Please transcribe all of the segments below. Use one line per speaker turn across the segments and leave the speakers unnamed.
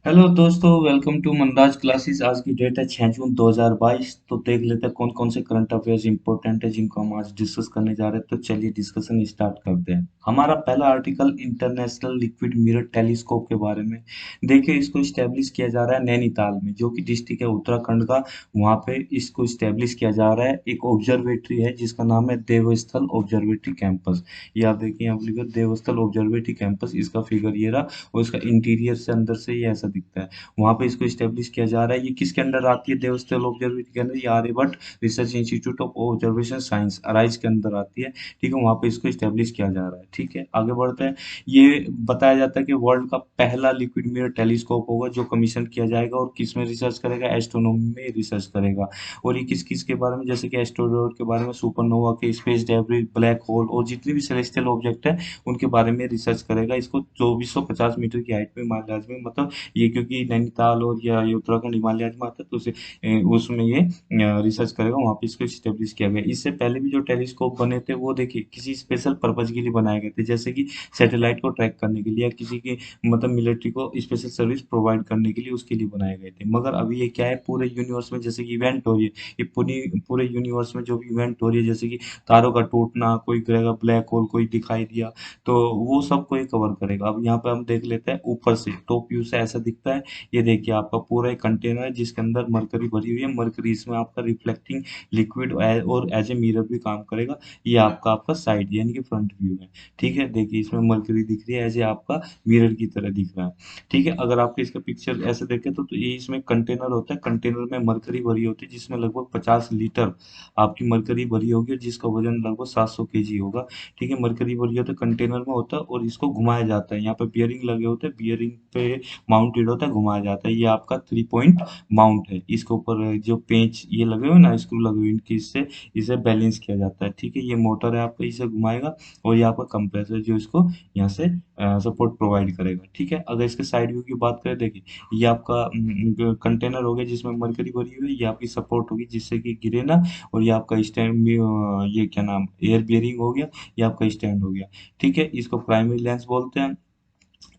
Hello दोस्तों, welcome to Manraj classes. आज की डेट है 6 जून 2022। तो देख लेते हैं कौन कौन से करंट अफेयर्स इंपॉर्टेंट है जिनको हम आज डिस्कस करने जा रहे हैं। तो चलिए डिस्कशन स्टार्ट करते हैं। हमारा पहला article international liquid mirror telescope के बारे में। देखिए, इसको स्टैब्लिश किया जा रहा है नैनीताल में, जो कि डिस्ट्रिक्ट है उत्तराखंड का। वहाँ पे इसको स्टैब्लिश किया जा रहा है। एक ऑब्जर्वेटरी है जिसका नाम है देवस्थल ऑब्जर्वेटरी कैंपस। ये आप देखिए, यहाँ पे लिखा है देवस्थल ऑब्जर्वेटरी कैंपस। इसका फिगर ये रहा और इसका इंटीरियर से अंदर से ये ऐसा दिखता है। वहाँ पे इसको स्टेब्लिश किया जा रहा है। ये किसके अंडर आती है? देवस्थल ऑब्जर्वेटरी के अंदर। ये Aryabhatta research institute of observation science ARIES के अंदर आती है। ठीक है, वहाँ पे इसको स्टेब्लिश किया जा रहा है। ठीक है, आगे बढ़ते हैं। ये बताया जाता है कि वर्ल्ड का पहला लिक्विड मिरर टेलीस्कोप होगा जो कमीशन किया जाएगा। और किस में रिसर्च करेगा? एस्ट्रोनॉमी में रिसर्च करेगा। और ये किस किस के बारे में? जैसे कि एस्ट्रोनॉट के बारे में, सुपरनोवा के, स्पेस डेब्रिस, ब्लैक होल और जितने भी सेलेस्टियल ऑब्जेक्ट है उनके बारे में रिसर्च करेगा। इसको 2450 मीटर की हाइट में हिमालयाज में, मतलब ये क्योंकि नैनीताल और या ये उत्तराखंड हिमालयाज में आता है, तो उसे उसमें ये रिसर्च करेगा। वहाँ पे इसको स्टेब्लिश किया गया। इससे पहले भी जो टेलीस्कोप बने थे वो देखिए किसी स्पेशल पर्पज के लिए बनाए गए थे, जैसे कि सैटेलाइट को ट्रैक करने के लिए या किसी की मतलब मिलिट्री को स्पेशल सर्विस प्रोवाइड करने के लिए उसके लिए बनाए गए थे। मगर अभी ये क्या है, पूरे यूनिवर्स में जैसे कि इवेंट हो रही है, ये पूरी पूरे यूनिवर्स में जो भी इवेंट हो रही है, जैसे कि तारों का टूटना, कोई ग्रह का ब्लैक होल कोई दिखाई दिया, तो वो सबको ये कवर करेगा। अब यहाँ पे हम देख लेते हैं ऊपर से, टॉप व्यू से ऐसा दिखता है। ये देखिए आपका पूरा एक कंटेनर है जिसके अंदर मरकरी भरी हुई है। मरकरी इसमें आपका रिफ्लेक्टिंग लिक्विड और एज ए मिरर भी काम करेगा। ये आपका आपका साइड यानी कि फ्रंट व्यू है। ठीक है, देखिए इसमें मरकरी दिख रही है, एज ए आपका मिरर की तरह दिख रहा है। ठीक है, अगर आपके इसका पिक्चर ऐसे देखें तो ये इसमें कंटेनर होता है। कंटेनर में मरकरी भरी होती है जिसमें लगभग 50 लीटर आपकी मरकरी भरी होगी, जिसका वजन लगभग 700 केजी होगा। ठीक है, मरकरी भरी होता है, कंटेनर में होता है और इसको घुमाया जाता है। यहाँ पे बियरिंग लगे होते हैं, बियरिंग पे माउंटेड होता है, घुमाया जाता है। ये आपका 3 पॉइंट माउंट है। इसके ऊपर जो पेंच ये लगे हुए ना, स्क्रू लगे हुए, इनकी इससे इसे बैलेंस किया जाता है। ठीक है, ये मोटर है आपका, इसे घुमाएगा। और ये आपका कंप्रेसर जो इसको यहाँ से सपोर्ट प्रोवाइड करेगा। ठीक है, अगर इसके साइड व्यू की बात करें, देखिए ये आपका कंटेनर हो गया जिसमें मरकरी भरी हुई है। ये आपकी सपोर्ट होगी जिससे कि गिरे ना। और ये आपका स्टैंड भी ये क्या नाम, एयर बियरिंग हो गया। ये आपका स्टैंड हो गया। ठीक है, इसको प्राइमरी लेंस बोलते हैं।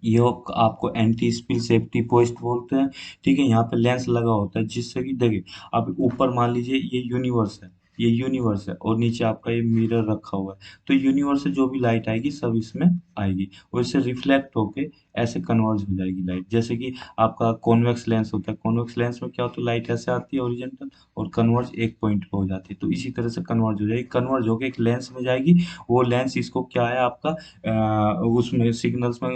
ये आपको एंटी स्पिल सेफ्टी पोस्ट बोलते हैं। ठीक है, यहाँ पे लेंस लगा होता है जिससे कि देखिए, अब ऊपर मान लीजिए ये यूनिवर्स है, ये यूनिवर्स है और नीचे आपका ये मिरर रखा हुआ है। तो यूनिवर्स से जो भी लाइट आएगी सब इसमें आएगी और इससे रिफ्लेक्ट होके ऐसे कन्वर्ज हो जाएगी लाइट। जैसे कि आपका कॉन्वेक्स लेंस होता है, कॉन्वेक्स लेंस में क्या होता है, लाइट ऐसे आती है ओरिजेंटल और कन्वर्ज एक पॉइंट पे हो जाती है। तो इसी तरह से कन्वर्ज हो जाएगी, कन्वर्ज होके एक लेंस में जाएगी। वो लेंस इसको क्या है आपका उसमें सिग्नल्स में,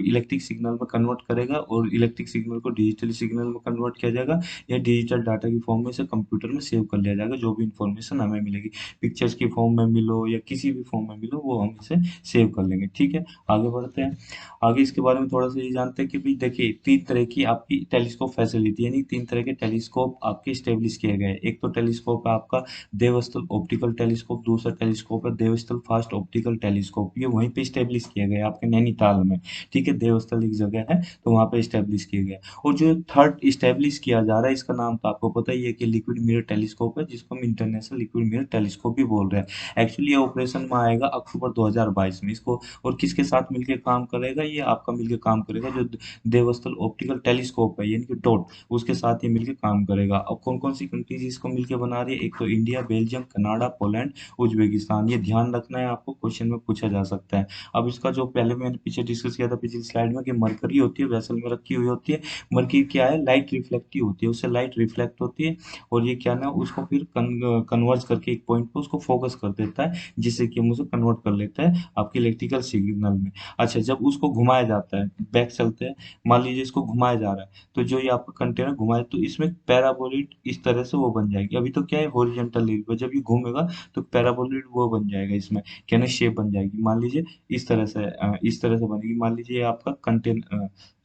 इलेक्ट्रिक सिग्नल में कन्वर्ट करेगा और इलेक्ट्रिक सिग्नल को डिजिटल सिग्नल में कन्वर्ट किया जाएगा। या डिजिटल डाटा की फॉर्म में से कंप्यूटर में सेव कर लिया जाएगा। जो भी इंफॉर्मेशन हमें मिलेगी, पिक्चर्स की फॉर्म में मिलो या किसी भी फॉर्म में मिलो, वो हम इसे सेव कर लेंगे। ठीक है, आगे बढ़ते हैं। आगे इसके बारे में थोड़ा सा ये जानते हैं कि भाई देखिए, 3 तरह की आपकी टेलीस्कोप फैसिलिटी, यानी 3 तरह के टेलीस्कोप आपके स्टेब्लिश किए गए हैं। एक तो टेलीस्कोप है आपका देवस्थल ऑप्टिकल टेलीस्कोप। दूसरा टेलीस्कोप है देवस्थल फास्ट ऑप्टिकल टेलीस्कोप। ये वहीं पे स्टेब्लिश किया गया है आपके नैनीताल में। ठीक है, देवस्थल एक जगह है तो वहाँ पे स्टेब्लिश किया गया। और जो थर्ड स्टेब्लिश किया जा रहा है, इसका नाम तो आपको पता ही है कि लिक्विड मिरर टेलीस्कोप है, जिसको हम इंटरनेशनल लिक्विड मिरर टेलीस्कोप भी बोल रहे हैं। एक्चुअली ये ऑपरेशन में आएगा अक्टूबर 2022 में। इसको और किसके साथ मिलकर काम करेगा? ये आपका मिलकर काम करेगा जो देवस्थल ऑप्टिकल टेलीस्कोप है, यानी कि डॉट, उसके साथ ये मिलकर काम करेगा। अब कौन कौन सी कंट्रीज इसको मिलकर बना रही है? एक तो India, Belgium, Canada, Poland, Uzbekistan. ये ध्यान रखना है, आपको क्वेश्चन में पूछा जा सकता है। अब इसका जो पहले मैंने पीछे डिस्कस किया था पिछली स्लाइड में, कि मरकरी होती है वेसल में रखी हुई होती है। मरकरी क्या है? लाइट रिफ्लेक्टिव होती है, उससे लाइट रिफ्लेक्ट होती है और ये क्या ना, उसको फिर कन्वर्ज करके एक पॉइंट पे उसको फोकस कर देता है, जिससे कि हम उसे कन्वर्ट कर लेता है आपके इलेक्ट्रिकल सिग्नल में। अच्छा, जब उसको घुमाया जाता है, बैक चलते हैं, मान लीजिए इसको घुमाया जा रहा है, तो जो ये आपका कंटेनर घुमाए तो इसमें पैराबोलिड इस तरह से वो बन जाएगी। अभी तो क्या है, हॉरिजॉन्टल लील पे, जब ये घूमेगा तो पैराबोलिड वो बन जाएगा, इसमें क्या ना शेप बन जाएगी। मान लीजिए इस तरह से बनेगी। मान लीजिए ये आपका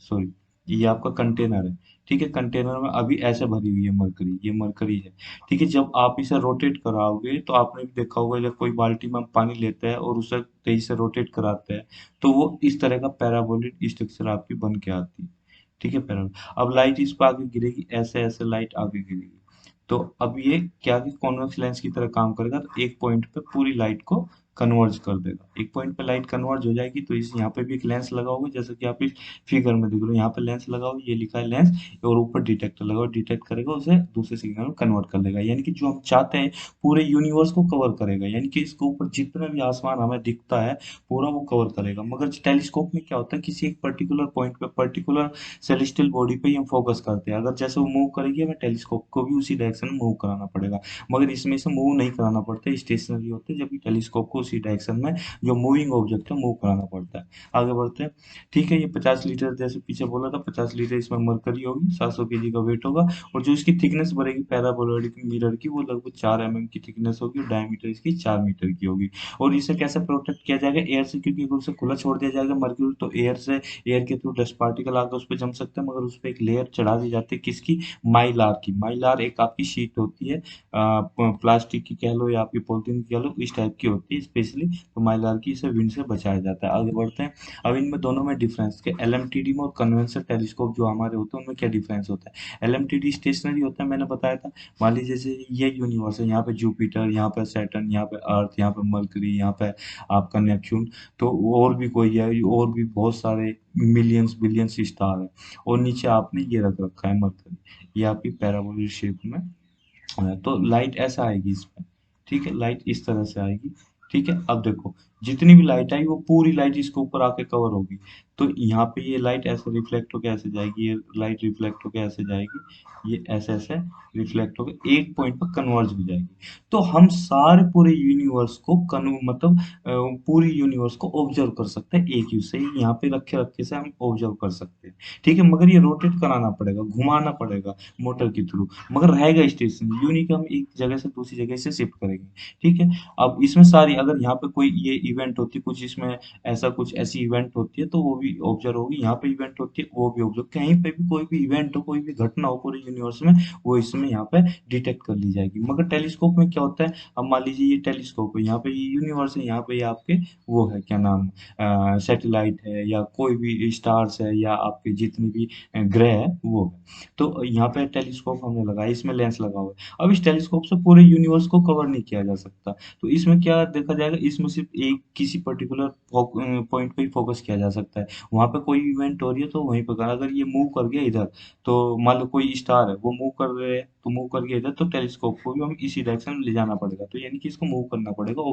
सॉरी, ये आपका कंटेनर है। ठीक है, कंटेनर में अभी ऐसे भरी हुई है मरकरी, ये मरकरी है। ठीक है, जब आप इसे रोटेट कराओगे तो आपने भी देखा होगा, जब कोई बाल्टी में पानी लेता है और उसे तेजी से रोटेट कराते हैं तो वो इस तरह का पैराबोलिक स्ट्रक्चर आपकी बन के आती है। ठीक है, पैराबोलिक। अब लाइट इस पर आगे गिरेगी, ऐसे ऐसे लाइट आगे गिरेगी। तो अब ये क्या कि कॉन्वेक्स लेंस की तरह काम करेगा, तो एक पॉइंट पे पूरी लाइट को कन्वर्ज कर देगा। एक पॉइंट पे लाइट कन्वर्ज हो जाएगी तो इस यहाँ पे भी एक लेंस लगा होगा, जैसे कि आप इस फिगर में देख रहे हो, यहाँ पे लेंस लगा हुआ, ये लिखा है लेंस, और ऊपर डिटेक्टर लगा हुआ, डिटेक्ट करेगा, उसे दूसरे सिग्नल में कन्वर्ट कर लेगा। यानी कि जो हम चाहते हैं पूरे यूनिवर्स को कवर करेगा, यानी कि इसके ऊपर जितना भी आसमान हमें दिखता है पूरा वो कवर करेगा। मगर टेलीस्कोप में क्या होता है, किसी एक पर्टिकुलर पॉइंट पे, पर्टिकुलर सेलेस्टियल बॉडी पे ही हम फोकस करते हैं। अगर जैसे वो मूव करेगी, हमें टेलीस्कोप को भी उसी डायरेक्शन में मूव कराना पड़ेगा। मगर इसमें से मूव नहीं कराना पड़ता, स्टेशनरी होते हैं, जबकि टेलीस्कोप को उसी डायरेक्शन में जो मूविंग ऑब्जेक्ट है मूव कराना पड़ता है। आगे बढ़ते हैं। ठीक है, ये 50 लीटर, जैसे पीछे बोला था 50 लीटर इसमें मरकरी होगी, 700 kg का वेट होगा, और जो इसकी थिकनेस बढ़ेगी पैराबोलॉइड मिरर की, वो लगभग 4 mm की थिकनेस होगी, और डायमीटर इसकी 4 मीटर की होगी। और इसे कैसे प्रोटेक्ट किया जाएगा, एयर से, क्योंकि अगर उसे खुला छोड़ दिया जाएगा मरक्यूरी तो एयर से, एयर के थ्रू डस्ट पार्टिकल आकर उस पर जम सकते हैं। मगर उस पर एक लेयर चढ़ा दी जाती है, किसकी, माइलार की। माइलार एक आपकी शीट होती है, प्लास्टिक की कह लो या आपकी पॉलिथीन की कह लो, इस टाइप की होती है स्पेशली, तो माइलार की, इसे विंड से बचाया जाता है। आगे बढ़ते हैं। अब इनमें दोनों में डिफरेंस के, एलएमटीडी में और कन्वेंशनल टेलीस्कोप जो हमारे होते हैं उनमें क्या डिफरेंस होता है। एलएमटीडी स्टेशनरी होता है, मैंने बताया था। मान लीजिए जैसे ये यूनिवर्स है, यहाँ पे जुपिटर, यहाँ पे सैटर्न, यहाँ पे अर्थ, यहाँ पे मरकरी, यहाँ पे आपका नेपच्यून, तो और भी कोई है, और भी बहुत सारे मिलियंस बिलियंस स्टार है। और नीचे आपने ये रख रखा है मरकरी, ये आपकी पैराबोलिक शेप में तो लाइट ऐसा आएगी इसमें। ठीक है, लाइट इस तरह से आएगी। ठीक है, अब देखो जितनी भी लाइट आई वो पूरी लाइट इसके ऊपर आके कवर होगी। तो यहाँ पे ये लाइट ऐसे रिफ्लेक्ट होके ऐसे जाएगी, ये लाइट रिफ्लेक्ट होके ऐसे जाएगी, ये ऐसे ऐसे रिफ्लेक्ट होके एक पॉइंट पर कन्वर्ज हो जाएगी। तो हम सारे पूरे यूनिवर्स को मतलब पूरी यूनिवर्स को ऑब्जर्व कर सकते हैं एक व्यू से ही, यहाँ पे रखे रखे से हम ऑब्जर्व कर सकते हैं। ठीक है, मगर ये रोटेट कराना पड़ेगा, घुमाना पड़ेगा मोटर के थ्रू, मगर रहेगा स्टेशन, यूं नहीं कि हम एक जगह से दूसरी जगह से शिफ्ट करेंगे। ठीक है, अब इसमें सारी, अगर यहाँ पे कोई ये इवेंट होती है कुछ, इसमें ऐसा कुछ ऐसी इवेंट होती है तो वो भी ऑब्जर्व होगी, यहाँ पे इवेंट होती है वो भी ऑब्जर्व, कहीं पे भी कोई भी इवेंट हो, कोई भी घटना हो पूरे यूनिवर्स में, वो इसमें यहाँ पे डिटेक्ट कर ली जाएगी। मगर टेलीस्कोप में क्या होता है, अब मान लीजिए ये टेलीस्कोप है, यहाँ पे ये यूनिवर्स है, यहाँ पे ये आपके वो है क्या नाम, सैटेलाइट है, या कोई भी स्टार्स है, या आपके जितने भी ग्रह है वो है। तो यहाँ पे टेलीस्कोप हमने लगाया, इसमें लेंस लगा हुआ है। अब इस टेलीस्कोप से पूरे यूनिवर्स को कवर नहीं किया जा सकता, तो इसमें क्या देखा जाएगा, इसमें सिर्फ एक किसी पर्टिकुलर पॉइंट पे ही फोकस किया जा सकता है। वहां पे कोई इवेंट हो रही है तो वहीं पर करना। अगर ये मूव कर गया इधर, तो मान लो कोई स्टार है वो मूव कर रहे हैं, तो मूव कर गया इधर, तो टेलीस्कोप को भी हम इसी डायरेक्शन में ले जाना पड़ेगा, तो यानी कि इसको मूव करना पड़ेगा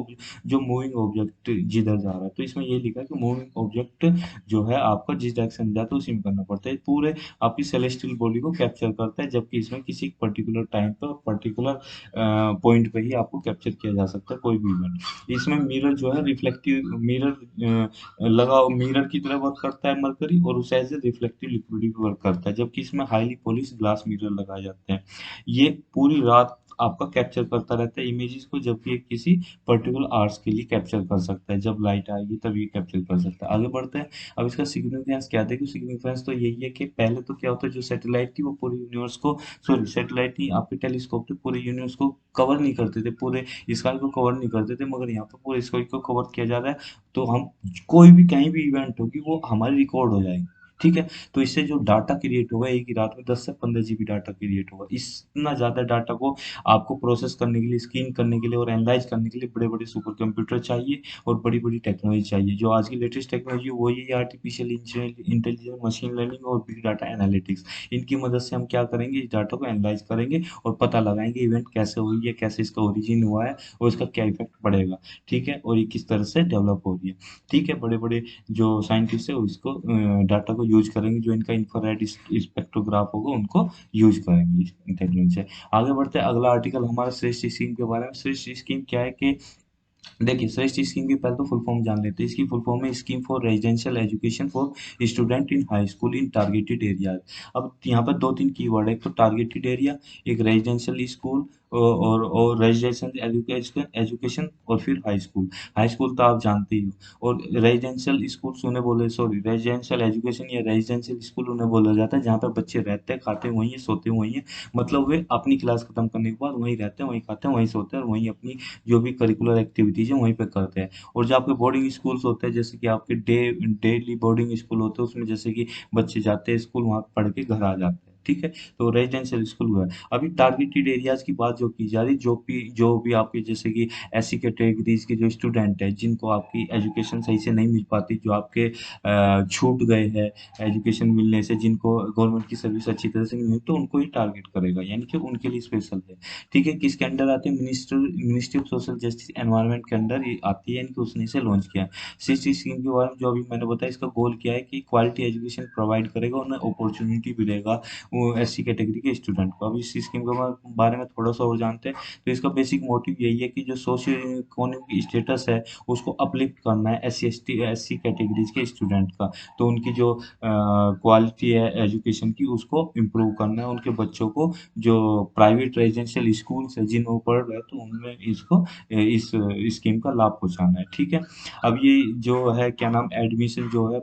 जो मूविंग ऑब्जेक्ट जिधर जा रहा है। तो इसमें ये लिखा है कि मूविंग ऑब्जेक्ट जो है आपका जिस डायरेक्शन में जाता है उसी में करना पड़ता है। पूरे आपकी सेलेस्टियल बॉडी को कैप्चर करता है, जबकि इसमें किसी पर्टिकुलर टाइम पे और पर्टिकुलर पॉइंट पे ही आपको कैप्चर किया जा सकता है कोई भी इवेंट। इसमें मिरर जो है रिफ्लेक्टिव मिरर लगा, मिरर की तरह वर्क करता है मरकरी, और उस एज ए रिफ्लेक्टिव लिक्विड भी वर्क करता है, जबकि इसमें हाईली पॉलिश ग्लास मिरर लगाए जाते हैं। ये पूरी रात आपका कैप्चर करता रहता है इमेजेस को, जबकि ये किसी पर्टिकुलर आवर्स के लिए कैप्चर कर सकता है, जब लाइट आएगी तब ये कैप्चर कर सकता है। आगे बढ़ते हैं। अब इसका सिग्निफिकेंस क्या देखो, सिग्निफिकेंस तो यही है कि पहले तो क्या होता है, जो सैटेलाइट थी वो पूरे यूनिवर्स को, सॉरी सैटेलाइट नहीं, आपके टेलीस्कोप थे, पूरे यूनिवर्स को कवर नहीं करते थे, पूरे स्काई को कवर नहीं करते थे, मगर यहाँ पर पूरे स्काई को कवर किया जा रहा है। तो हम कोई भी कहीं भी इवेंट होगी वो हमारी रिकॉर्ड हो जाएगी। ठीक है, तो इससे जो डाटा क्रिएट होगा एक ही रात में 10 से 15 GB डाटा क्रिएट होगा। इतना ज़्यादा डाटा को आपको प्रोसेस करने के लिए, स्कैन करने के लिए और एनालाइज करने के लिए बड़े बड़े सुपर कंप्यूटर चाहिए, और बड़ी बड़ी टेक्नोलॉजी चाहिए। जो आज की लेटेस्ट टेक्नोलॉजी वो ये आर्टिफिशियल इंटेलिजेंस, मशीन लर्निंग और बिग डाटा एनालिटिक्स। इनकी मदद से हम क्या करेंगे, इस डाटा को एनालाइज करेंगे और पता लगाएंगे इवेंट कैसे हुई है, कैसे इसका ओरिजिन हुआ है, और इसका क्या इफेक्ट पड़ेगा। ठीक है, और ये किस तरह से डेवलप हो रही है। ठीक है, बड़े बड़े जो साइंटिस्ट है वो इसको डाटा को यूज करेंगे, जो इनका इंफ्रारेड स्पेक्ट्रोग्राफ होगा उनको यूज करेंगे इस टेक्नोलॉजी से। आगे बढ़ते हैं, अगला आर्टिकल हमारा श्रेष्ठ स्कीम के बारे में। श्रेष्ठ स्कीम क्या है कि देखिए, श्रेष्ठ स्कीम की पहले तो फुल फॉर्म जान लेते हैं। इसकी फुल फॉर्म है scheme for residential education for student in high school in targeted areas. अब यहाँ पर दो तीन कीवर्ड है, एक तो टारगेटेड एरिया, एक रेजिडेंशियल स्कूल, और रेजिडेंशियल एजुकेशन एजुकेशन, और फिर हाई स्कूल। हाई स्कूल तो आप जानते ही हो। और रेजिडेंशियल स्कूल उन्हें बोले, सॉरी रेजिडेंशियल एजुकेशन या रेजिडेंशियल स्कूल उन्हें बोला जाता है जहाँ पर बच्चे रहते हैं, खाते वहीं हैं, सोते वहीं हैं। मतलब वे अपनी क्लास खत्म करने के बाद वहीं रहते हैं, वहीं खाते हैं, वहीं सोते हैं, और वहीं अपनी जो भी करिकुलर एक्टिविटीज है वहीं पे करते हैं। और जो आपके बोर्डिंग स्कूल्स होते हैं, जैसे कि आपके डेली बोर्डिंग स्कूल होते हैं, उसमें जैसे कि बच्चे जाते हैं स्कूल, वहाँ पढ़ के घर आ जाते हैं। ठीक है। तो रेजिडेंशियल स्कूल हुआ है। अभी टारगेटेड एरियाज की बात जो की जा रही, जो भी आपके जैसे कि एससी कैटेगरीज के जो स्टूडेंट है जिनको आपकी एजुकेशन सही से नहीं मिल पाती, जो आपके छूट गए हैं एजुकेशन मिलने से, जिनको गवर्नमेंट की सर्विस अच्छी तरह से नहीं मिली, तो उनको ही टारगेट करेगा, यानी कि उनके लिए स्पेशल है। ठीक है, किसके अंडर आते हैं? Ministry of social justice environment के अंडर ये आती है, यानी कि उसने इसे लॉन्च किया है। सिक्स स्कीम के बारे में जो अभी मैंने बताया, इसका गोल क्या है कि क्वालिटी एजुकेशन प्रोवाइड करेगा, उन्हें अपॉर्चुनिटी मिलेगा वो एससी कैटेगरी के स्टूडेंट को। अभी इस स्कीम के बारे में थोड़ा सा और जानते हैं। तो इसका बेसिक मोटिव यही है कि जो सोशियो इकोनॉमिक स्टेटस है उसको अपलिफ्ट करना है एससी कैटेगरीज के स्टूडेंट का। तो उनकी जो क्वालिटी है एजुकेशन की उसको इम्प्रूव करना है, उनके बच्चों को जो प्राइवेट रेजिडेंशियल स्कूल्स है जिन वो पढ़ रहे हैं तो उनमें इसको इस स्कीम का लाभ पहुंचाना है। ठीक है। अब ये जो है क्या नाम, एडमिशन जो है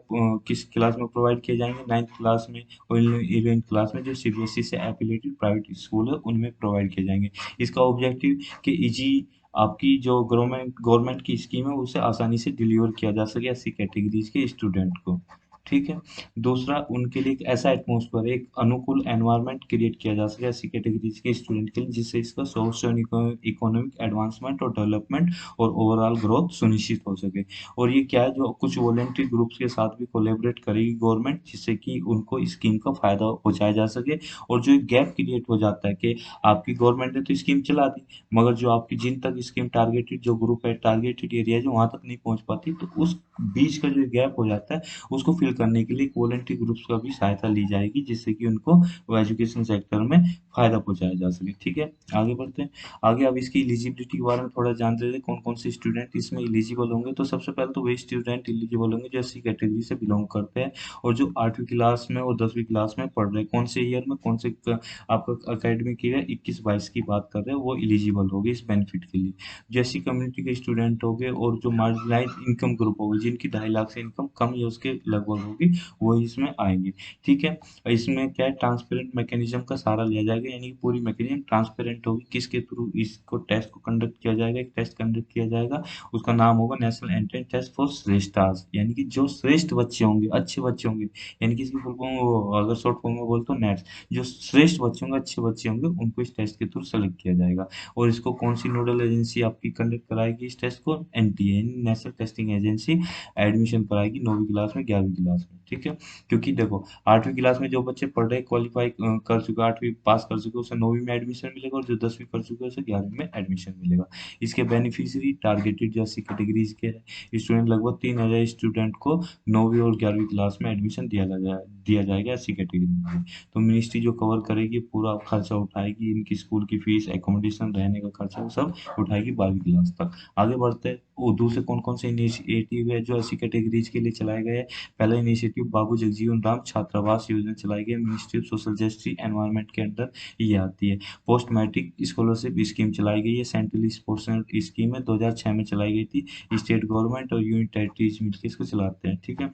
किस क्लास में प्रोवाइड किए जाएंगे? 9th क्लास में और 11th क्लास में, जो सीबीएसई से एफिलिएटेड प्राइवेट स्कूल है उनमें प्रोवाइड किए जाएंगे। इसका ऑब्जेक्टिव कि इजी आपकी जो गवर्नमेंट गवर्नमेंट की स्कीम है उसे आसानी से डिलीवर किया जा सके ऐसी कैटेगरीज के स्टूडेंट को। ठीक है। दूसरा, उनके लिए एक ऐसा एटमॉस्फेयर, एक अनुकूल एनवायरनमेंट क्रिएट किया जा सके ऐसी कैटेगरीज के स्टूडेंट के लिए, जिससे इसका सोशल इकोनॉमिक एडवांसमेंट और डेवलपमेंट और ओवरऑल ग्रोथ सुनिश्चित हो सके। और ये क्या है, जो कुछ वॉलेंट्री ग्रुप्स के साथ भी कोलैबोरेट करेगी गवर्नमेंट, जिससे कि उनको स्कीम का फायदा पहुंचाया जा सके। और जो एक गैप क्रिएट हो जाता है कि आपकी गवर्नमेंट ने तो स्कीम चला दी, मगर जो आपकी जिन तक स्कीम टारगेटेड जो ग्रुप है, टारगेटेड एरिया जो वहां तक नहीं पहुंच पाती, तो उस बीच का जो गैप हो जाता है उसको फिल करने के लिए वॉलेंट्री ग्रुप्स का भी सहायता ली जाएगी, जिससे कि उनको वो एजुकेशन सेक्टर में फायदा पहुंचाया जा सके। ठीक है, आगे बढ़ते हैं। आगे अब इसकी एलिजिबिलिटी के बारे में थोड़ा जान लेते हैं, कौन कौन से स्टूडेंट इसमें एलिजिबल होंगे। तो सबसे पहले तो वही स्टूडेंट एलिजिबल होंगे जो एससी कैटेगरी से बिलोंग करते हैं और जो 8वीं क्लास में और 10वीं क्लास में पढ़ रहे हैं। कौन से ईयर में, कौन से आपका अकेडमिक ईयर 21-22 की बात कर रहे हैं, वो एलिजिबल होगी इस बेनिफिट के लिए। जो एससी कम्युनिटी के स्टूडेंट होंगे और जो मार्जिनलाइज इनकम ग्रुप होगी, जिनकी 2.5 लाख से इनकम कम या उसके लगभग होगी, वो इसमें आएंगे। ठीक है। इसमें क्या है, ट्रांसपेरेंट मैकेनिज्म का सहारा लिया जाएगा, यानी कि पूरी मैकेनिज्म ट्रांसपेरेंट होगी। किसके थ्रू इसको टेस्ट को कंडक्ट किया जाएगा? एक टेस्ट कंडक्ट किया जाएगा, उसका नाम होगा नेशनल एंट्रेंस टेस्ट फॉर श्रेष्ठास, यानी कि जो श्रेष्ठ बच्चे होंगे, अच्छे बच्चे होंगे, यानी कि इसकी फुल फॉर्म अगर शॉर्ट फॉर्म में बोल तो नेट्स, जो श्रेष्ठ बच्चे होंगे, अच्छे बच्चे होंगे, उनको इस टेस्ट के थ्रू सेलेक्ट किया जाएगा। और इसको कौन सी नोडल एजेंसी आपकी कंडक्ट कराएगी इस टेस्ट को? NTA, national testing agency admission कराएगी 9वीं क्लास में, 11वीं क्लास में। ठीक है। क्योंकि देखो, 8वीं क्लास में जो बच्चे पढ़ रहे क्वालिफाई कर चुके, 8वीं पास कर चुके, उसे 9वीं में एडमिशन मिलेगा, और जो 10वीं कर चुके उसे 11वीं में एडमिशन मिलेगा। इसके बेनिफिशियरी टारगेटेड जैसी कैटेगरीज के स्टूडेंट, लगभग 3,000 स्टूडेंट को 9वीं और 11वीं क्लास में एडमिशन दिया जाएगा ऐसी कैटेगरी में। तो मिनिस्ट्री जो कवर करेगी, पूरा खर्चा उठाएगी, इनकी स्कूल की फीस, एकोमोडेशन, रहने का खर्चा, वो सब उठाएगी 12वीं क्लास तक। आगे बढ़ते हैं, उर्दू से कौन कौन से इनिशिएटिव है जो ऐसी कैटेगरीज के लिए चलाए गए हैं। पहला इनिशिएटिव बाबू जगजीवन राम छात्रावास योजना चलाई गई, ministry of social justice environment के अंदर ये आती है। पोस्ट मैट्रिक स्कॉलरशिप स्कीम चलाई गई है, सेंट्रल स्पोर्ट्स स्कीम है, 2006 में चलाई गई थी। स्टेट गवर्नमेंट और यूनिट टेरिटरीज मिलकर इसको चलाते हैं। ठीक है।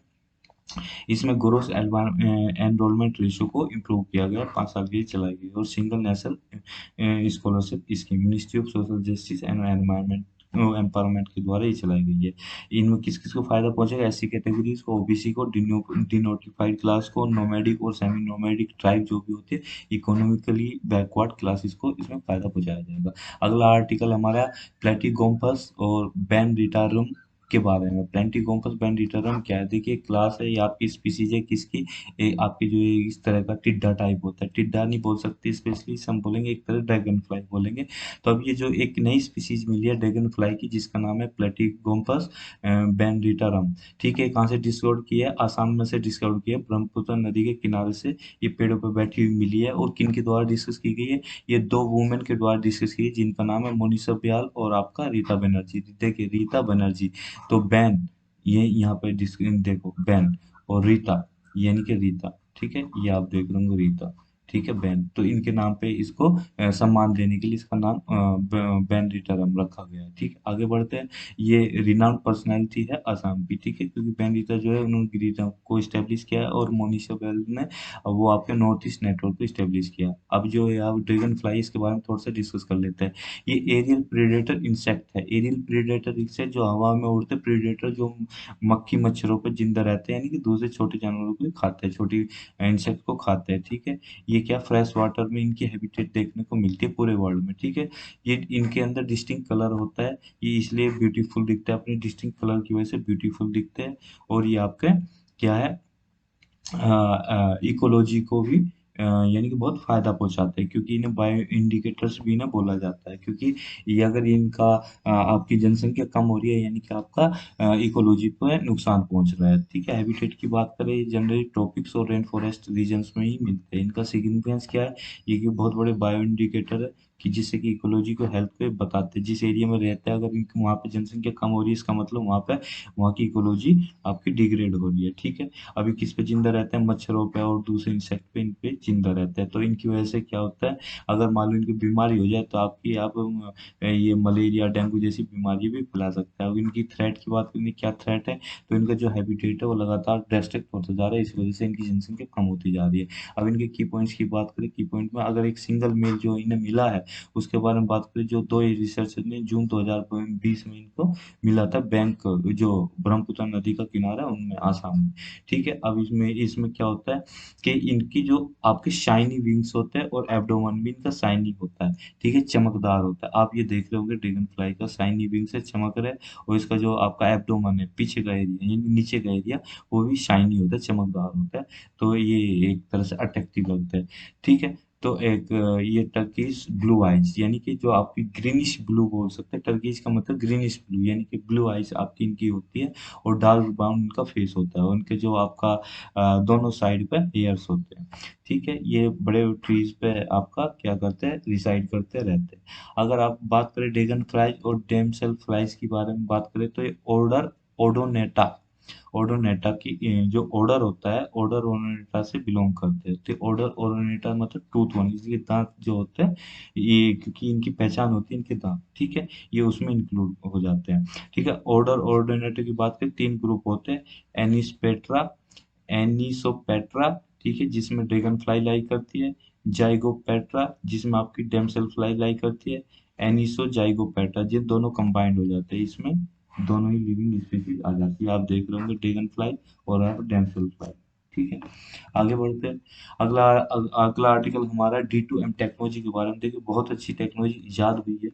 इसमें ग्रोस एनरोलमेंट रेशियो को इम्प्रूव किया गया, 5 साल के लिए चलाई गई। और single national scholarship scheme ministry of social justice and environment empowerment के द्वारा ये चलाई गई है। इनमें किस किस को फायदा पहुंचेगा? एससी कैटेगरीज को, ओबीसी को, डिनोटिफाइड क्लास को, नोमैडिक और सेमी नोमैडिक ट्राइब जो भी होते हैं, इकोनॉमिकली बैकवर्ड क्लासेस को इसमें फायदा पहुंचाया जाएगा। अगला आर्टिकल हमारा प्लेटिगोम्पस और बैन रिटारम के बारे में। प्लेंटिगोम्पस बैंडिटरम क्या है? देखिए, क्लास है, ये आपकी स्पीसीज है किसकी? आपकी जो ये इस तरह का टिड्डा टाइप होता है, टिड्डा नहीं बोल सकते स्पेशली, हम बोलेंगे एक तरह ड्रैगन फ्लाई बोलेंगे। तो अब ये जो एक नई स्पीसीज मिली है ड्रैगन फ्लाई की, जिसका नाम है प्लेटिगोम्पस बैंडिटरम। ठीक है। कहाँ से डिस्कवर किया है? आसाम में से डिस्कवर किया है, ब्रह्मपुत्र नदी के किनारे से ये पेड़ों पर बैठी हुई मिली है। और किन के द्वारा डिस्कस की गई है? ये दो वुमेन के द्वारा डिस्कस की है, जिनका नाम है मोनिशा बयाल और आपका रीता बनर्जी। देखिए, रीता बनर्जी। तो बैन, ये यहाँ पे देखो, बैन और रीता, यानी कि रीता। ठीक है, ये आप देख रहे होंगे, रीता। ठीक है, बैन, तो इनके नाम पे इसको सम्मान देने के लिए इसका नाम बैन रीटारम रखा गया है। ठीक है, आगे बढ़ते हैं। ये रिनाउंड पर्सनैलिटी है असम की। ठीक है, क्योंकि बैन रीटा जो है उन्होंने रीटा को स्टेब्लिश किया है, और मोनिशा बेल ने वो आपके नॉर्थ ईस्ट नेटवर्क को स्टेब्लिश किया। अब जो है आप ड्रैगन फ्लाई, इसके बारे में थोड़ा सा डिस्कस कर लेते हैं। ये एरियल प्रेडेटर इंसेक्ट है। एरियल प्रेडेटर इंसेक्ट जो हवा में उड़ते प्रेडेटर, जो मक्खी मच्छरों पर जिंदा रहते हैं, यानी कि दूसरे छोटे जानवरों को भी खाते हैं, छोटी इंसेक्ट को खाते हैं। ठीक है। ये ये क्या फ्रेश वाटर में इनकी हैबिटेट देखने को मिलती है पूरे वर्ल्ड में, ठीक है। ये इनके अंदर डिस्टिंक्ट कलर होता है, ये इसलिए ब्यूटीफुल दिखता है, अपने डिस्टिंक्ट कलर की वजह से ब्यूटीफुल दिखते हैं। और ये आपके क्या है, इकोलॉजी को भी यानी कि बहुत फ़ायदा पहुँचाते हैं, क्योंकि इन्हें बायो इंडिकेटर्स भी इन्हें बोला जाता है, क्योंकि ये अगर इनका आपकी जनसंख्या कम हो रही है यानी कि आपका इकोलॉजी पे नुकसान पहुँच रहा है, ठीक है। हैबिटेट की बात करें, जनरली ट्रॉपिक्स और रेन फॉरेस्ट रीजन्स में ही मिलते हैं। इनका सिग्निफिकेंस क्या है, ये कि बहुत बड़े बायो इंडिकेटर है, कि जिससे कि इकोलॉजी को हेल्थ पे बताते हैं। जिस एरिया में रहता है अगर इनकी वहाँ पे जनसंख्या कम हो रही है, इसका मतलब वहाँ की इकोलॉजी आपकी डिग्रेड हो रही है, ठीक है। अभी किस पे जिंदा रहते हैं, मच्छरों पे और दूसरे इंसेक्ट पे, इन पे जिंदा रहते हैं। तो इनकी वजह से क्या होता है, अगर मान लो इनकी बीमारी हो जाए तो आप ये मलेरिया डेंगू जैसी बीमारी भी फैला सकता है। अब इनकी थ्रेट की बात करेंगे, क्या थ्रेट है, तो इनका जो हैबिटेट है वो लगातार डिस्ट्रक्ट होता जा रहा है, इस वजह से इनकी जनसंख्या कम होती जा रही है। अब इनके की पॉइंट्स की बात करें, की पॉइंट में अगर एक सिंगल मेल जो इन्हें मिला है उसके बारे में बात करें, जो दो रिसर्चर ने जून 2020 में इनको मिला था, बैंक जो ब्रह्मपुत्र नदी का किनारा है उनमें, आसाम में, ठीक है। अब इसमें इसमें क्या होता है कि इनकी जो आपके शाइनी विंग्स होते हैं और एब्डोमेन भी इनका शाइनी होता है, ठीक है, चमकदार होता है। आप ये देख रहे होंगे ड्रैगन फ्लाई का शाइनी विंग्स है, चमक रहा है, और इसका जो आपका एब्डोमेन है, पीछे का एरिया यानी नीचे का एरिया, वो भी शाइनी होता है, चमकदार होता है। तो ये एक तरह से अट्रैक्टिव लगता है, ठीक है। तो एक ये टर्किश ब्लू आइज, यानी कि जो आपकी ग्रीनिश ब्लू बोल सकते हैं, टर्किश का मतलब ग्रीनिश ब्लू, यानी कि ब्लू आइज आपकी इनकी होती है, और डार्क ब्राउन इनका फेस होता है, उनके जो आपका दोनों साइड पे हेयर्स होते हैं, ठीक है। ये बड़े ट्रीज पे आपका क्या करते हैं, रिसाइड करते रहते हैं। अगर आप बात करें ड्रैगन फ्लाइज और डेमसेल फ्लाइज के बारे में बात करें, तो ये ऑर्डर ओडोनेटा, ओडोनेटा की जो ऑर्डर होता है, ऑर्डर ओडोनेटा से बिलोंग करते हैं। तो ऑर्डर ओडोनेटा मतलब टूथ वन, इसके दांत जो होते हैं, ये क्योंकि इनकी पहचान होती है इनके दांत, ठीक है, ये उसमें इंक्लूड हो जाते हैं, ठीक है। ऑर्डर ओडोनेटा की बात करें, तीन ग्रुप होते हैं, एनिस्पेट्रा, एनिसोपेट्रा, ठीक है, जिसमें ड्रैगन फ्लाई लाई करती है, जाइगोपेट्रा जिसमें आपकी डेमसेल फ्लाई लाई करती है, एनिसो जाइगोपेट्रा, ये दोनों कंबाइंड हो जाते हैं, इसमें दोनों ही लिविंग स्पीशीज आ जाती है। आप देख रहे होंगे ड्रैगन फ्लाई और आप डेमसेल फ्लाई, ठीक है। आगे बढ़ते हैं। अगला आर्टिकल हमारा D2M टेक्नोलॉजी के बारे में। देखिए बहुत अच्छी टेक्नोलॉजी इजाद हुई है,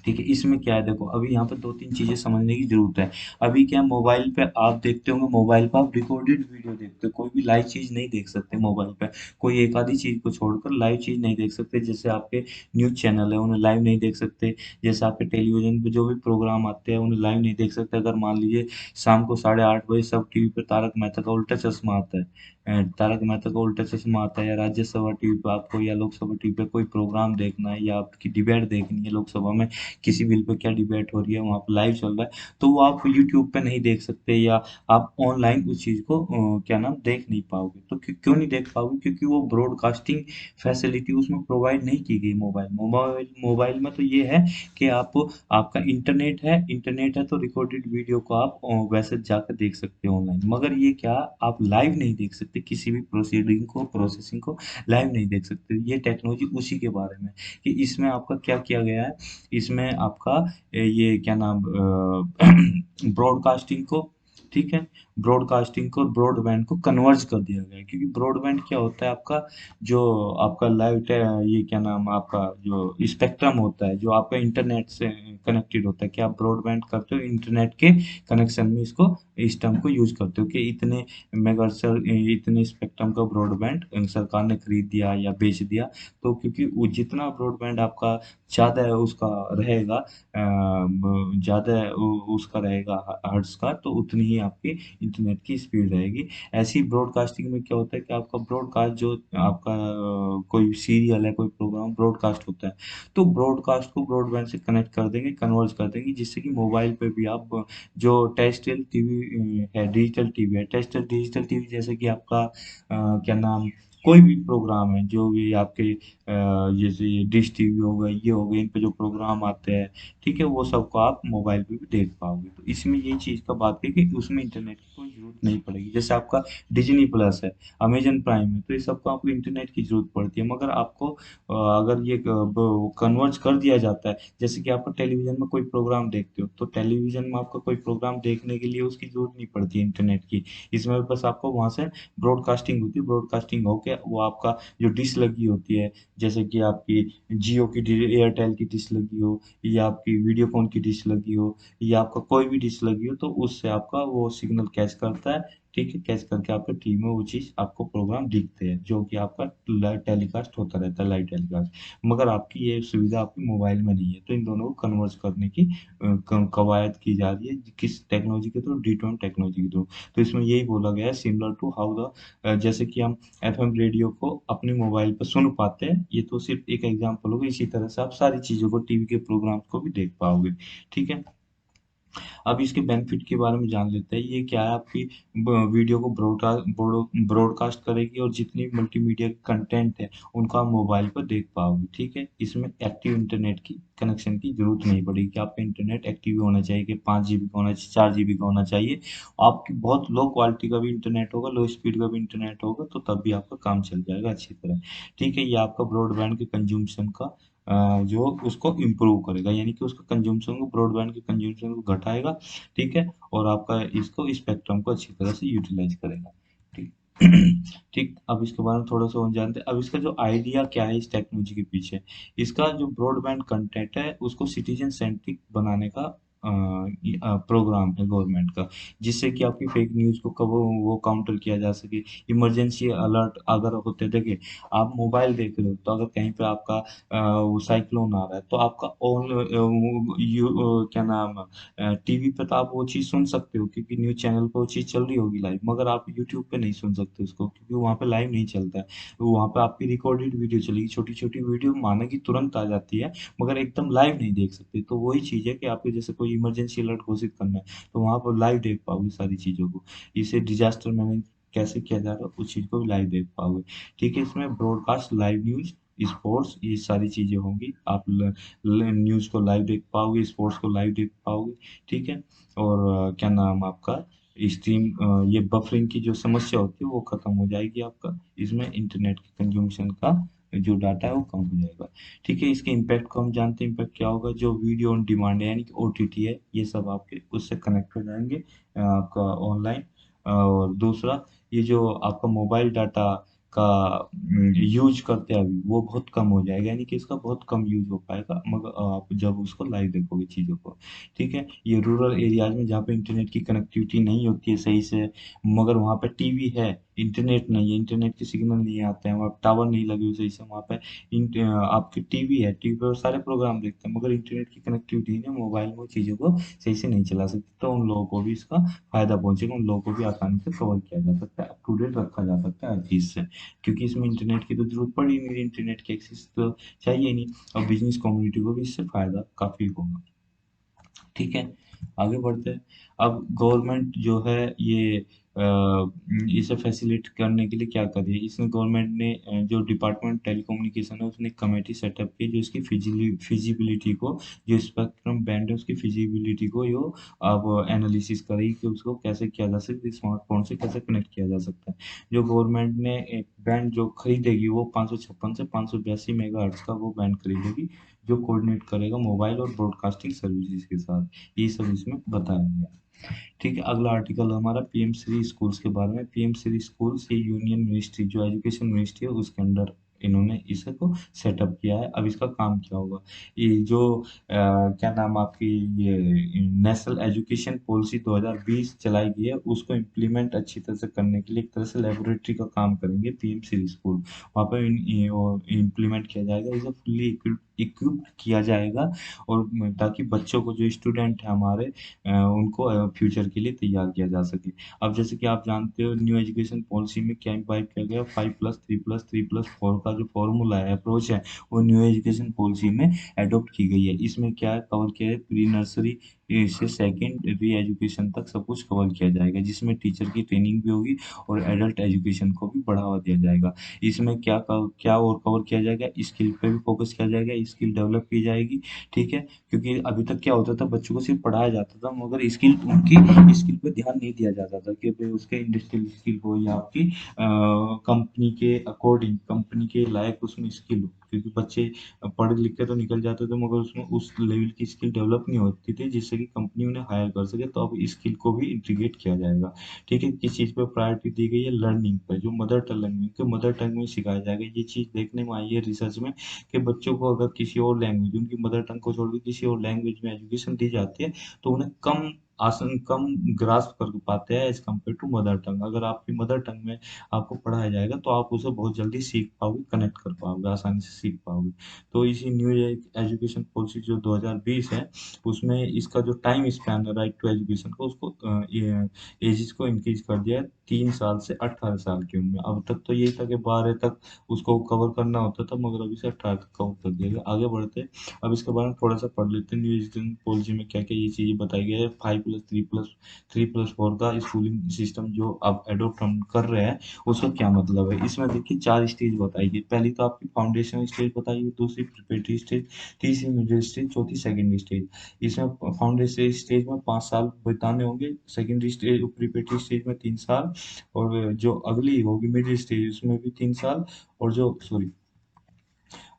ठीक है। इसमें क्या है, देखो अभी यहाँ पे दो तीन चीजें समझने की जरूरत है। अभी क्या मोबाइल पे आप देखते होंगे, मोबाइल पे आप रिकॉर्डेड वीडियो देखते हो, कोई भी लाइव चीज नहीं देख सकते मोबाइल पे, कोई एक आधी चीज को छोड़कर लाइव चीज नहीं देख सकते। जैसे आपके न्यूज चैनल है उन्हें लाइव नहीं देख सकते, जैसे आपके टेलीविजन पे जो भी प्रोग्राम आते हैं उन्हें लाइव नहीं देख सकते। अगर मान लीजिए शाम को 8:30 बजे सब टीवी पे तारक मेहता का उल्टा चश्मा आता है, तारक मेहता का उल्टा चश्मा आता है, या राज्यसभा टीवी पे आपको या लोकसभा टीवी पे कोई प्रोग्राम देखना है, या आपकी डिबेट देखनी है लोकसभा में, किसी बिल पे क्या डिबेट हो रही है वहाँ पे लाइव चल रहा है, तो वो आप यूट्यूब पे नहीं देख सकते, या आप ऑनलाइन उस चीज़ को क्या नाम देख नहीं पाओगे। तो क्यों नहीं देख पाओगे, क्योंकि वो ब्रॉडकास्टिंग फैसिलिटी उसमें प्रोवाइड नहीं की गई। मोबाइल में तो ये है कि आप, आपका इंटरनेट है तो रिकॉर्डेड वीडियो को आप वैसे जाकर देख सकते हो ऑनलाइन, मगर ये क्या, आप लाइव नहीं देख सकते, किसी भी प्रोसेसिंग को लाइव नहीं देख सकते। ये टेक्नोलॉजी उसी के बारे में, कि इसमें आपका क्या किया गया है, इसमें आपका ये क्या नाम ब्रॉडकास्टिंग को, ठीक है, ब्रॉडकास्टिंग को और ब्रॉडबैंड को कन्वर्ज कर दिया गया है। क्योंकि ब्रॉडबैंड क्या होता है आपका, जो आपका ये क्या नाम, आपका जो स्पेक्ट्रम होता है जो आपका इंटरनेट से कनेक्टेड होता है, कि आप ब्रॉडबैंड करते हो इंटरनेट के कनेक्शन में, इसको इस टर्म को यूज करते हो, कि इतने मेगाहर्ट्ज, इतने स्पेक्ट्रम का ब्रॉडबैंड सरकार ने खरीद दिया या बेच दिया। तो क्योंकि वो जितना ब्रॉडबैंड आपका ज़्यादा है उसका रहेगा, ज़्यादा उसका रहेगा हर्ट्ज का, तो उतनी ही आपकी इंटरनेट की स्पीड रहेगी। ऐसी ब्रॉडकास्टिंग में क्या होता है कि आपका ब्रॉडकास्ट जो आपका कोई सीरियल है, कोई प्रोग्राम ब्रॉडकास्ट होता है, तो ब्रॉडकास्ट को ब्रॉडबैंड से कनेक्ट कर देंगे, कन्वर्ज कर देंगे, जिससे कि मोबाइल पे भी आप जो टेरेस्ट्रियल टीवी है, डिजिटल टीवी है, टेरेस्ट्रियल डिजिटल टीवी जैसे कि आपका क्या नाम, कोई भी प्रोग्राम है जो भी आपके जैसे डिश टीवी हो गई, ये हो गई, इन पे जो प्रोग्राम आते हैं, ठीक है, वो सबको आप मोबाइल पे भी देख पाओगे। तो इसमें ये चीज़ का बात है कि उसमें इंटरनेट की कोई जरूरत नहीं पड़ेगी। जैसे आपका डिज्नी प्लस है, अमेजन प्राइम है, तो ये सबको आपको इंटरनेट की जरूरत पड़ती है। मगर आपको अगर ये कन्वर्ज कर दिया जाता है, जैसे कि आप टेलीविजन में कोई प्रोग्राम देखते हो, तो टेलीविजन में आपका कोई प्रोग्राम देखने के लिए उसकी जरूरत नहीं पड़ती है इंटरनेट की। इसमें बस आपको वहां से ब्रॉडकास्टिंग होती है, ब्रॉडकास्टिंग होके वो आपका जो डिश लगी होती है, जैसे कि आपकी जियो की एयरटेल की डिश लगी हो, या आपकी वीडियोकॉन की डिश लगी हो, या आपका कोई भी डिश लगी हो, तो उससे आपका वो सिग्नल कैच करता है। ठीक है, कैच करके आपके टीवी में वो चीज आपको प्रोग्राम दिखते हैं, जो कि आपका लाइव टेलीकास्ट होता रहता है, लाइव टेलीकास्ट। मगर आपकी ये सुविधा आपके मोबाइल में नहीं है, तो इन दोनों को कन्वर्ज करने की कवायद की जा रही है, किस टेक्नोलॉजी के थ्रू, D2M टेक्नोलॉजी के थ्रू। तो इसमें यही बोला गया है, सिमिलर टू हाउ द, जैसे कि हम FM रेडियो को अपने मोबाइल पर सुन पाते हैं, ये तो सिर्फ एक एग्जांपल होगा, इसी तरह से आप सारी चीजों को, टीवी के प्रोग्राम को भी देख पाओगे। ठीक है। अब इसके बेनिफिट के बारे में जान लेते हैं। ये क्या है, आपकी वीडियो को ब्रॉडकास्ट करेगी, और जितनी मल्टीमीडिया कंटेंट है उनको आप मोबाइल पर देख पाओगे। ठीक है, इसमें एक्टिव इंटरनेट की कनेक्शन की जरूरत नहीं पड़ेगी, कि आपका इंटरनेट एक्टिव होना चाहिए, कि 5 GB का होना चाहिए, 4 GB का होना चाहिए। आपकी बहुत लो क्वालिटी का भी इंटरनेट होगा, लो स्पीड का भी इंटरनेट होगा, तो तब भी आपका काम चल जाएगा अच्छी तरह। ठीक है, ये आपका ब्रॉडबैंड के कंज्यूमशन का जो उसको इम्प्रूव करेगा, यानी कि उसका कंज्यूमशन को, ब्रॉडबैंड के कंज्यूमशन को घटाएगा। ठीक है, और आपका इसको स्पेक्ट्रम को अच्छी तरह से यूटिलाइज करेगा। ठीक। ठीक, अब इसके बारे में थोड़ा सा और जानते हैं। अब इसका जो आइडिया क्या है इस टेक्नोलॉजी के पीछे, इसका जो ब्रॉडबैंड कंटेंट है उसको सिटीजन सेंट्रिक बनाने का प्रोग्राम है गवर्नमेंट का, जिससे कि आपकी फेक न्यूज को कब वो काउंटर किया जा सके। इमरजेंसी अलर्ट अगर होते, देखिए आप मोबाइल देख रहे हो, तो अगर कहीं पे आपका वो साइक्लोन आ रहा है, तो आपका ऑन क्या नाम, टीवी पे तो आप वो चीज़ सुन सकते हो, क्योंकि न्यूज़ चैनल पे वो चीज़ चल रही होगी लाइव, मगर आप यूट्यूब पे नहीं सुन सकते उसको, क्योंकि वहाँ पे लाइव नहीं चलता है। वहाँ पे आपकी रिकॉर्डेड वीडियो चलेगी, छोटी छोटी वीडियो माना कि तुरंत आ जाती है, मगर एकदम लाइव नहीं देख सकते। तो वही चीज़ है कि आपको जैसे कोई इमरजेंसी अलर्ट घोषित करना है, तो वहाँ पर लाइव देख पाओगे सारी चीज़ों को। इसे डिजास्टर मैनेज कैसे किया जा रहा है उस चीज़ को भी लाइव देख पाओगे। ठीक है, इसमें ब्रॉडकास्ट, लाइव न्यूज़, स्पोर्ट्स, ये सारी चीज़ें होंगी। आप न्यूज़ को लाइव देख पाओगे, स्पोर्ट्स को लाइव देख पाओगे। ठीक है, और क्या नाम आपका स्ट्रीम, ये बफरिंग की जो समस्या होती है वो खत्म हो जाएगी आपका। इसमें इंटरनेट के कंज्यूमशन का जो डाटा है वो कम हो जाएगा। ठीक है, इसके इम्पैक्ट को हम जानते हैं। इम्पैक्ट क्या होगा, जो वीडियो ऑन डिमांड है, यानी कि OTT है, ये सब आपके उससे कनेक्ट हो जाएंगे आपका ऑनलाइन। और दूसरा, ये जो आपका मोबाइल डाटा का यूज करते हैं अभी, वो बहुत कम हो जाएगा, यानी कि इसका बहुत कम यूज हो पाएगा, मगर आप जब उसको लाइव देखोगे चीज़ों को। ठीक है, ये रूरल एरियाज में जहाँ पे इंटरनेट की कनेक्टिविटी नहीं होती है सही से, मगर वहाँ पे टीवी है, इंटरनेट नहीं है, इंटरनेट के सिग्नल नहीं आते हैं, वहाँ टावर नहीं लगे हुए सही से, वहाँ पे आपकी टीवी है, टीवी पर सारे प्रोग्राम देखते हैं, मगर इंटरनेट की कनेक्टिविटी नहीं है, मोबाइल में चीज़ों को सही से नहीं चला सकते। तो उन लोगों को भी इसका फायदा पहुंचेगा, उन लोगों को भी आसानी से कवर किया जा सकता है, अप टू डेट रखा जा सकता है हर चीज़ से, क्योंकि इसमें इंटरनेट की तो जरूरत पड़ी नहीं, इंटरनेट की एक्सेस तो चाहिए नहीं। और बिजनेस कम्युनिटी को भी इससे फायदा काफी होगा। ठीक है, आगे बढ़ते हैं। अब गवर्नमेंट जो है ये इसे फैसिलिट करने के लिए क्या कर रही है, इसमें गवर्नमेंट ने जो डिपार्टमेंट टेलीकम्युनिकेशन है उसने कमेटी सेटअप की, जो इसकी फिजिबिलिटी को, जो स्पेक्ट्रम बैंड है उसकी फिजिबिलिटी को यो अब एनालिसिस करेगी, कि उसको कैसे किया जा सकता है, स्मार्टफोन से कैसे कनेक्ट किया जा सकता है। जो गवर्नमेंट ने एक बैंड जो खरीदेगी, वो 556 से 582 मेगाहर्ट्ज का वो बैंड खरीदेगी, जो कोऑर्डिनेट करेगा मोबाइल और ब्रॉडकास्टिंग सर्विसेज के साथ। ये सब इसमें बताया गया है। ठीक है, अगला आर्टिकल हमारा PM श्री स्कूल्स के बारे में। PM श्री स्कूल्स ये यूनियन मिनिस्ट्री, जो एजुकेशन मिनिस्ट्री है, उसके अंडर इन्होंने इसको सेटअप किया है। अब इसका काम क्या होगा, ये जो क्या नाम आपकी, ये नेशनल एजुकेशन पॉलिसी 2020 चलाई गई है, उसको इम्प्लीमेंट अच्छी तरह से करने के लिए एक तरह से लेबोरेटरी का काम करेंगे PM श्री स्कूल। वहाँ पर इम्प्लीमेंट किया जाएगा, इसे फुल्ली इक्विप्ड किया जाएगा, और ताकि बच्चों को, जो स्टूडेंट है हमारे, उनको फ्यूचर के लिए तैयार किया जा सके। अब जैसे कि आप जानते हो, न्यू एजुकेशन पॉलिसी में क्या इम्बाइब किया गया, 5+3+3+4 का जो फॉर्मूला है, अप्रोच है, वो न्यू एजुकेशन पॉलिसी में एडॉप्ट की गई है। इसमें क्या है, कवर किया है, प्री नर्सरी से सेकेंडरी एजुकेशन तक सब कुछ कवर किया जाएगा, जिसमें टीचर की ट्रेनिंग भी होगी और एडल्ट एजुकेशन को भी बढ़ावा दिया जाएगा। इसमें क्या और कवर किया जाएगा, स्किल पे भी फोकस किया जाएगा, स्किल डेवलप की जाएगी, ठीक है। क्योंकि अभी तक क्या होता था, बच्चों को सिर्फ पढ़ाया जाता था मगर स्किल उनकी स्किल पे ध्यान नहीं दिया जाता था कि भाई उसके इंडस्ट्रियल स्किल हो या आपकी कंपनी के अकॉर्डिंग, कंपनी के लायक उसमें स्किल हो। क्योंकि बच्चे पढ़ लिख के तो निकल जाते थे मगर उसमें उस लेवल की स्किल डेवलप नहीं होती थी जिससे कि कंपनी उन्हें हायर कर सके। तो अब स्किल को भी इंटीग्रेट किया जाएगा, ठीक है। किस चीज़ पे प्रायोरिटी दी गई है, लर्निंग पर, जो मदर टंग लैंग्वेज को मदर टंग में सिखाया जाएगा। ये चीज़ देखने में आई है रिसर्च में कि बच्चों को अगर किसी और लैंग्वेज, उनकी मदर टंग को छोड़ के किसी और लैंग्वेज में एजुकेशन दी जाती है तो उन्हें कम ग्रास्प कर पाते हैं as compare to mother tongue. अगर आपकी मदर टंग में आपको पढ़ाया जाएगा तो आप उसे बहुत जल्दी सीख पाओगे, कनेक्ट कर पाओगे, आसानी से सीख पाओगे। तो इसी न्यू एजुकेशन पॉलिसी जो 2020 है, उसमें इसका जो टाइम स्पैन है राइट टू एजुकेशन को, उसको एजेस को इंक्रीज कर दिया है 3 साल से 18 साल की उम्र में। अब तक तो यही था कि 12 तक उसको कवर करना होता था मगर अभी से 18 तक कवर कर दिया गया। आगे बढ़ते हैं, अब इसके बारे में थोड़ा सा पढ़ लेते हैं। न्यू एजुकेशन पॉलिसी में क्या क्या ये चीज़ें बताई गई है। 5+3+3+4 का स्कूलिंग सिस्टम जो अब एडोप्ट हम कर रहे हैं, उसका क्या मतलब है। इसमें देखिए 4 स्टेज बताई गई। पहली तो आपकी फाउंडेशन स्टेज बताई गई, दूसरी प्रिपरेटरी स्टेज, तीसरी मिडिल स्टेज, चौथी सेकेंडरी स्टेज। इसमें फाउंडेशन स्टेज में 5 साल बिताने होंगे, सेकेंडरी स्टेज प्रिपरेटरी स्टेज में 3 साल, और जो अगली होगी मिडिल स्टेज उसमें भी 3 साल, और जो सॉरी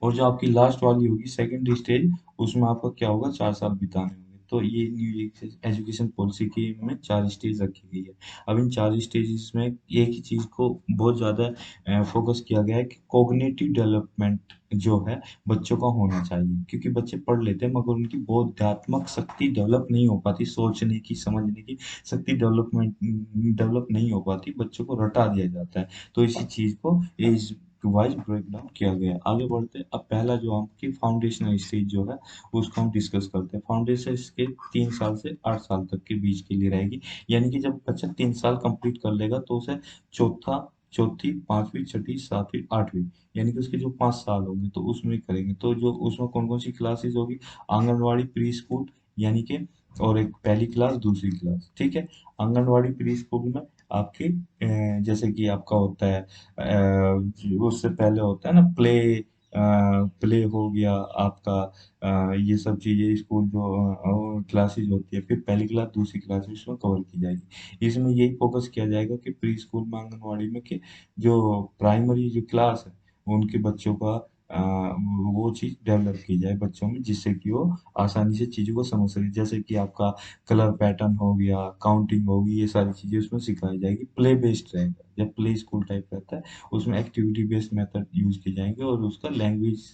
और जो आपकी लास्ट वाली होगी सेकेंडरी स्टेज, उसमें आपका क्या होगा, 4 साल बिताने होंगे। तो ये न्यू एजुकेशन पॉलिसी की में 4 स्टेज रखी गई है। अब इन 4 स्टेजेस में एक ही चीज को बहुत ज्यादा फोकस किया गया है कि कॉग्निटिव डेवलपमेंट जो है बच्चों का होना चाहिए। क्योंकि बच्चे पढ़ लेते हैं मगर उनकी बोधात्मक शक्ति डेवलप नहीं हो पाती, सोचने की, समझने की शक्ति डेवलप नहीं हो पाती, बच्चों को रटा दिया जाता है। तो इसी चीज को एज वाइज ब्रेक डाउन किया गया है। आगे बढ़ते हैं, अब पहला जो आपकी फाउंडेशनल स्टेज जो है उसको हम डिस्कस करते हैं। फाउंडेशन के 3 साल से 8 साल तक के बीच के लिए रहेगी। यानी कि जब बच्चा 3 साल कंप्लीट कर लेगा तो उसे चौथा चौथी, पांचवी, छठी, सातवीं, आठवीं, यानी कि उसके जो 5 साल होंगे तो उसमें करेंगे। तो जो उसमें कौन कौन सी क्लासेस होगी, आंगनवाड़ी, प्री स्कूल, यानी कि, और एक पहली क्लास, दूसरी क्लास, ठीक है। आंगनवाड़ी प्री स्कूल में आपकी जैसे कि आपका होता है उससे पहले होता है ना प्ले, प्ले हो गया आपका, ये सब चीजें स्कूल जो क्लासेस होती है, फिर पहली क्लास, दूसरी क्लास इसमें कवर की जाएगी। इसमें यही फोकस किया जाएगा कि प्री स्कूल में, आंगनवाड़ी में, कि जो प्राइमरी जो क्लास है उनके बच्चों का वो चीज डेवलप की जाए बच्चों में, जिससे कि वो आसानी से चीजों को समझ सके। जैसे कि आपका कलर पैटर्न हो गया, काउंटिंग होगी, ये सारी चीजें उसमें सिखाई जाएगी। प्ले बेस्ड रहेगा, जब प्ले स्कूल टाइप रहता है उसमें एक्टिविटी बेस्ड मेथड यूज किए जाएंगे और उसका लैंग्वेज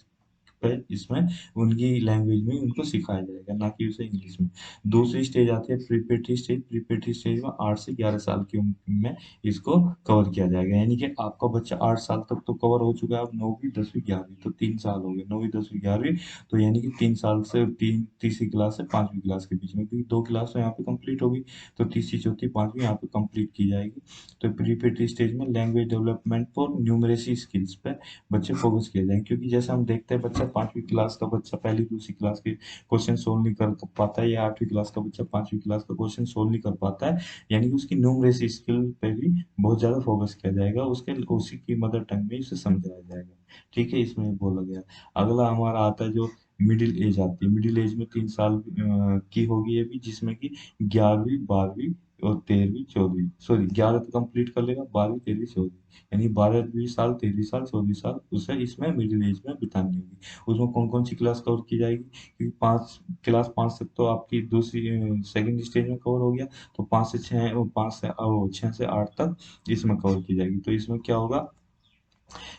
पे इसमें उनकी लैंग्वेज में उनको सिखाया जाएगा, ना कि उसे इंग्लिश में। दूसरी स्टेज आती है प्रिपरेटरी स्टेज। प्रिपरेटरी स्टेज में 8 से 11 साल की उम्र में इसको कवर किया जाएगा। यानी कि आपका बच्चा 8 साल तक तो कवर हो चुका है, अब 9वीं, 10वीं, 11वीं, तो 3 साल हो गए, 9वीं, 10वीं, 11वीं। तो यानी कि 3 साल से तीसरी क्लास से पांचवी क्लास के बीच में, क्योंकि 2 क्लास तो यहाँ पे कंप्लीट होगी, तो तीसरी, चौथी, पांचवी यहाँ पे कंप्लीट की जाएगी। तो प्रिपरेटरी स्टेज में language development for numeracy skills पे बच्चे फोकस किए जाएंगे। क्योंकि जैसे हम देखते हैं बच्चा 5वीं क्लास का बच्चा पहली, दूसरी क्लास के क्वेश्चन सोल्व नहीं कर पाता है, या 8वीं क्लास का बच्चा 5वीं क्लास का क्वेश्चन सोल्व नहीं कर पाता है, यानी कि उसकी न्यूमरेसी स्किल पे भी बहुत ज्यादा फोकस किया जाएगा, उसके उसी की मदर टंग में उसे समझाया जाएगा, ठीक है। इसमें बोला गया। अगला हमारा आता है जो मिडिल एज आती है। मिडिल एज में 3 साल की होगी ये भी, जिसमें कि 11वीं, 12वीं और 13वीं, 14वीं, सॉरी 11 तो कंप्लीट कर लेगा, 12वीं, 13वीं, 14वीं, यानी 12वीं साल, 13वीं साल, 14वीं साल उसे इसमें मिडिल एज में बितानी होगी। उसमें कौन कौन सी क्लास कवर की जाएगी, क्योंकि क्लास 5 तक तो आपकी दूसरी सेकंड स्टेज में कवर हो गया, तो 5 से 6, 5 से 8 तक इसमें कवर की जाएगी। तो इसमें क्या होगा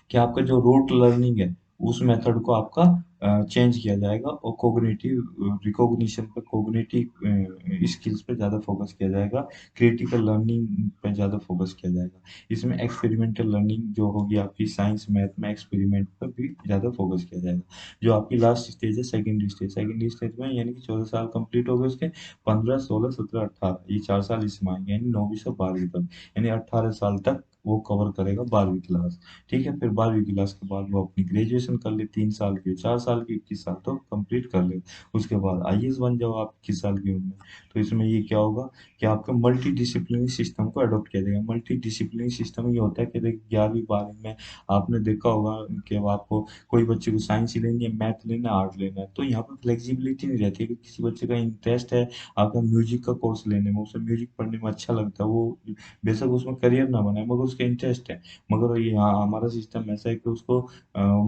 कि आपका जो रूट लर्निंग है उस मेथड को आपका चेंज किया जाएगा, और कोग्निटिव रिकॉग्निशन पे, कोग्निटिव स्किल्स पे ज़्यादा फोकस किया जाएगा, क्रिटिकल लर्निंग पे ज़्यादा फोकस किया जाएगा। इसमें एक्सपेरिमेंटल लर्निंग जो होगी आपकी साइंस मैथ में, एक्सपेरिमेंट पर भी ज़्यादा फोकस किया जाएगा। जो आपकी लास्ट स्टेज है सेकेंडरी स्टेज, सेकेंडरी स्टेज में यानी कि 14 साल कंप्लीट हो गए उसके, 15, 16, 17, 18, ये 4 साल इसमें आएंगे, यानी 9वीं से 12वीं तक, यानी 18 साल तक वो कवर करेगा 12वीं क्लास, ठीक है। फिर 12वीं क्लास के बाद वो अपनी ग्रेजुएशन कर ले, 3 साल की, 4 साल की 21 साल तो कंप्लीट कर ले। उसके बाद आईएएस बन जाओ आप 21 साल की उम्र में। तो इसमें ये क्या होगा कि आपका मल्टी डिसिप्लिनरी सिस्टम को अडॉप्ट किया जाएगा। मल्टी डिसिप्लिनरी सिस्टम ये होता है कि देखिए 11वीं 12वीं में आपने देखा होगा कि अब आपको कोई बच्चे को साइंस ही लेनी है, मैथ लेना है, आर्ट लेना है, तो यहाँ पे फ्लेक्सिबिलिटी नहीं रहती है कि किसी बच्चे का इंटरेस्ट है आपका म्यूजिक का कोर्स लेने में, उसे म्यूजिक पढ़ने में अच्छा लगता है, वो बेशक उसमें करियर ना बनाए मगर उसका इंटरेस्ट है। मगर ये हाँ हमारा सिस्टम ऐसा है कि उसको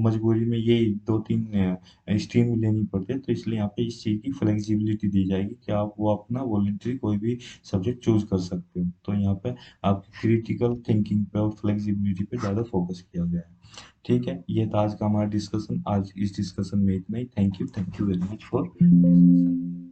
मजबूरी में ये दो तीन स्ट्रीम लेनी पड़ती है, तो इसलिए यहाँ पे इस चीज़ की फ्लेक्सिबिलिटी दी जाएगी कि आप वो अपना वॉलेंटरी कोई भी सब्जेक्ट चूज कर सकते हो। तो यहाँ पे आप क्रिटिकल थिंकिंग पे और फ्लेक्सिबिलिटी पे ज़्यादा फोकस किया गया है। ठीक है, ये था आज का हमारा डिस्कशन। आज इस डिस्कशन में इतना ही। Thank you very much for discussion.